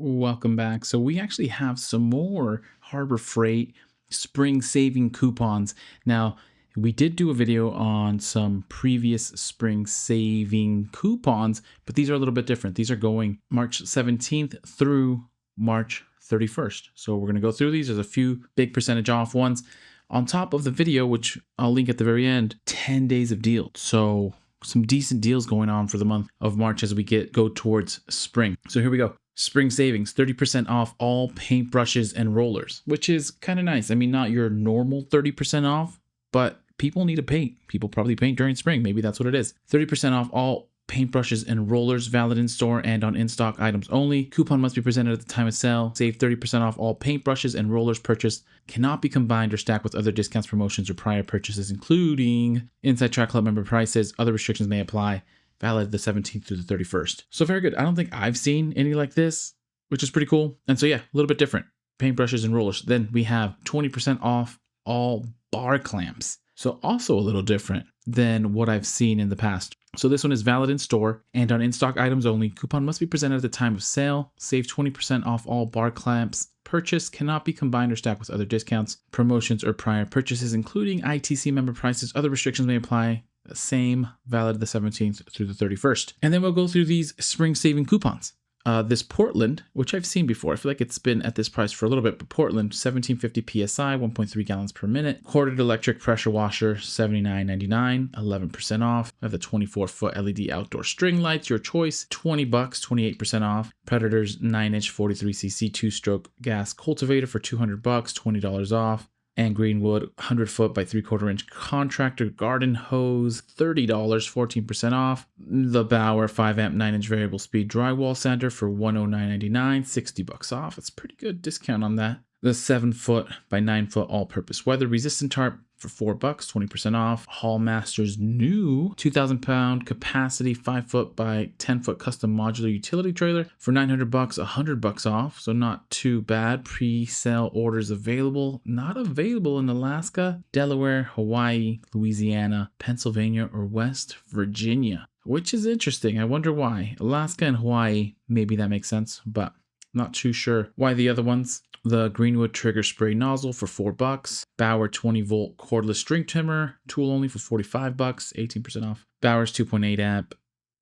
Welcome back. So we actually have some more Harbor Freight spring saving coupons. Now, we did do a video on some previous spring saving coupons, but these are a little bit different. These are going March 17th through March 31st. So we're going to go through these. There's a few big percentage off ones. On top of the video, which I'll link at the very end, 10 days of deal. So some decent deals going on for the month of March as we go towards spring. So here we go. Spring savings, 30% off all paintbrushes and rollers, which is kind of nice. I mean, not your normal 30% off, but people need to paint. People probably paint during spring. Maybe that's what it is. 30% off all paintbrushes and rollers, valid in store and on in-stock items only. Coupon must be presented at the time of sale. Save 30% off all paintbrushes and rollers purchased. Cannot be combined or stacked with other discounts, promotions, or prior purchases, including Inside Track Club member prices. Other restrictions may apply. Valid the 17th through the 31st. So very good. I don't think I've seen any like this, which is pretty cool. And so yeah, a little bit different. Paintbrushes and rollers. Then we have 20% off all bar clamps. So also a little different than what I've seen in the past. So this one is valid in store and on in-stock items only. Coupon must be presented at the time of sale. Save 20% off all bar clamps. Purchase cannot be combined or stacked with other discounts, promotions, or prior purchases, including ITC member prices. Other restrictions may apply. Same, valid the 17th through the 31st. And then we'll go through these spring saving coupons. This Portland, which I've seen before, I feel like it's been at this price for a little bit, but Portland, 1750 PSI, 1.3 gallons per minute. Corded electric pressure washer, $79.99, 11% off. I have the 24-foot LED outdoor string lights, your choice, $20, 28% off. Predator's 9-inch 43cc 2-stroke gas cultivator for $200, $20 off. And Greenwood 100-foot by 3/4 inch contractor garden hose, $30, 14% off. The Bauer 5-amp 9-inch variable speed drywall sander for $109.99, $60 off. It's pretty good discount on that. The 7-foot by 9-foot all-purpose weather resistant tarp for $4, 20% off. Hallmaster's new 2,000-pound capacity 5-foot by 10-foot custom modular utility trailer for $900, $100 off. So not too bad. Pre-sale orders available. Not available in Alaska, Delaware, Hawaii, Louisiana, Pennsylvania, or West Virginia, which is interesting. I wonder why. Alaska and Hawaii, maybe that makes sense, but not too sure why the other ones. The Greenwood trigger spray nozzle for $4. Bauer 20-volt cordless string trimmer, tool only for $45, 18% off. Bauer's 2.8 amp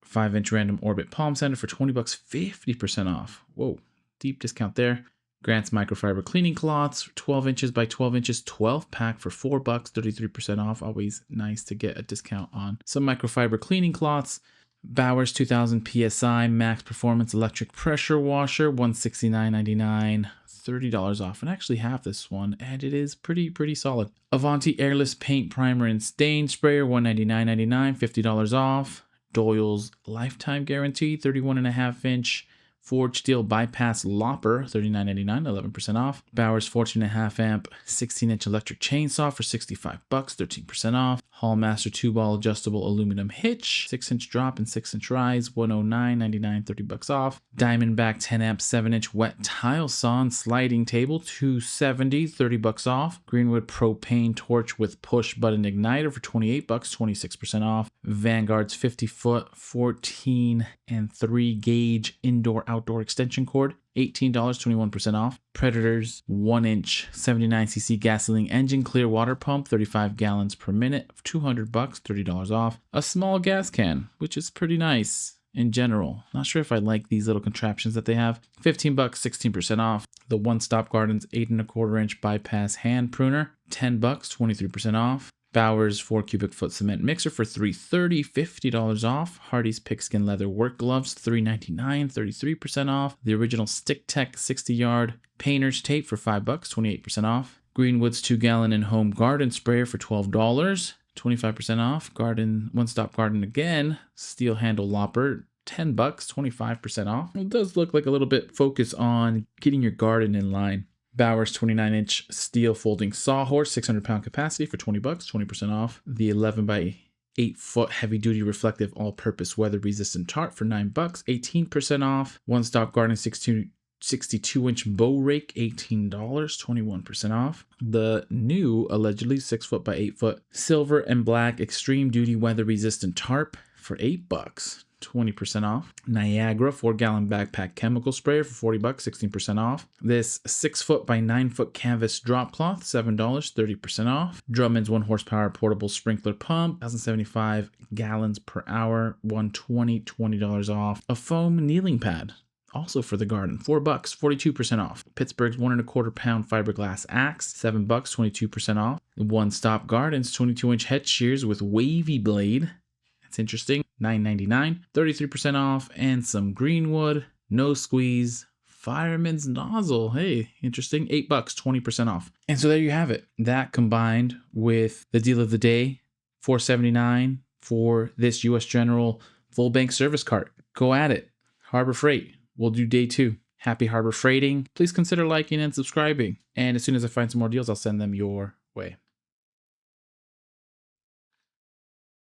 5-inch random orbit palm sander for $20, 50% off. Whoa, deep discount there. Grant's microfiber cleaning cloths, 12 inches by 12 inches, 12-pack for $4, 33% off. Always nice to get a discount on some microfiber cleaning cloths. Bauer's 2000 PSI max performance electric pressure washer, $169.99. $30 off, and I actually have this one, and it is pretty solid. Avanti airless paint primer and stain sprayer, $199.99, $50 off. Doyle's lifetime guarantee, 31.5-inch forged steel bypass lopper, $39.99, 11% off. Bauer's 14.5 amp 16-inch electric chainsaw for $65, 13% off. Hallmaster 2-ball adjustable aluminum hitch, 6-inch drop and 6-inch rise, $109.99, $30 off. Diamondback 10 amp 7-inch wet tile saw and sliding table, $270, $30 off. Greenwood propane torch with push button igniter for $28, 26% off. Vanguard's 50-foot 14 and 3 gauge indoor outdoor extension cord, $18, 21% off. Predator's 1-inch 79cc gasoline engine clear water pump, 35 gallons per minute, $200, $30 off. A small gas can, which is pretty nice in general. Not sure if I like these little contraptions that they have. $15, 16% off. The One Stop Gardens 8.25-inch bypass hand pruner, $10, 23% off. Bauer's 4 cubic foot cement mixer for $330, $50 off. Hardy's pigskin leather work gloves, $399, 33% off. The original Stick Tech 60-yard painter's tape for $5, 28% off. Greenwood's 2-gallon and home garden sprayer for $12, 25% off. Garden One Stop Garden again, steel handle lopper, $10, 25% off. It does look like a little bit focus on getting your garden in line. Bauer's 29-inch steel folding sawhorse, 600-pound capacity for $20, 20% off. The 11 by 8-foot heavy-duty reflective all-purpose weather-resistant tarp for $9, 18% off. One Stop Garden 62-inch bow rake, $18, 21% off. The new, allegedly 6-foot by 8-foot silver and black extreme duty weather-resistant tarp for $8, 20% off. Niagara 4-gallon backpack chemical sprayer for $40, 16% off. This 6-foot by 9-foot canvas drop cloth, $7, 30% off. Drummond's 1 horsepower portable sprinkler pump, 1,075 gallons per hour, $120, $20 off. A foam kneeling pad, also for the garden, $4, 42% off. Pittsburgh's 1¼ pound fiberglass axe, $7, 22% off. One Stop Gardens 22-inch head shears with wavy blade. That's interesting. $9.99, 33% off. And some Greenwood no squeeze fireman's nozzle. Hey, interesting. $8, 20% off. And so there you have it. That combined with the deal of the day, $4.79 for this US General full bank service cart. Go at it. Harbor Freight. We'll do day 2. Happy Harbor Freighting. Please consider liking and subscribing. And as soon as I find some more deals, I'll send them your way.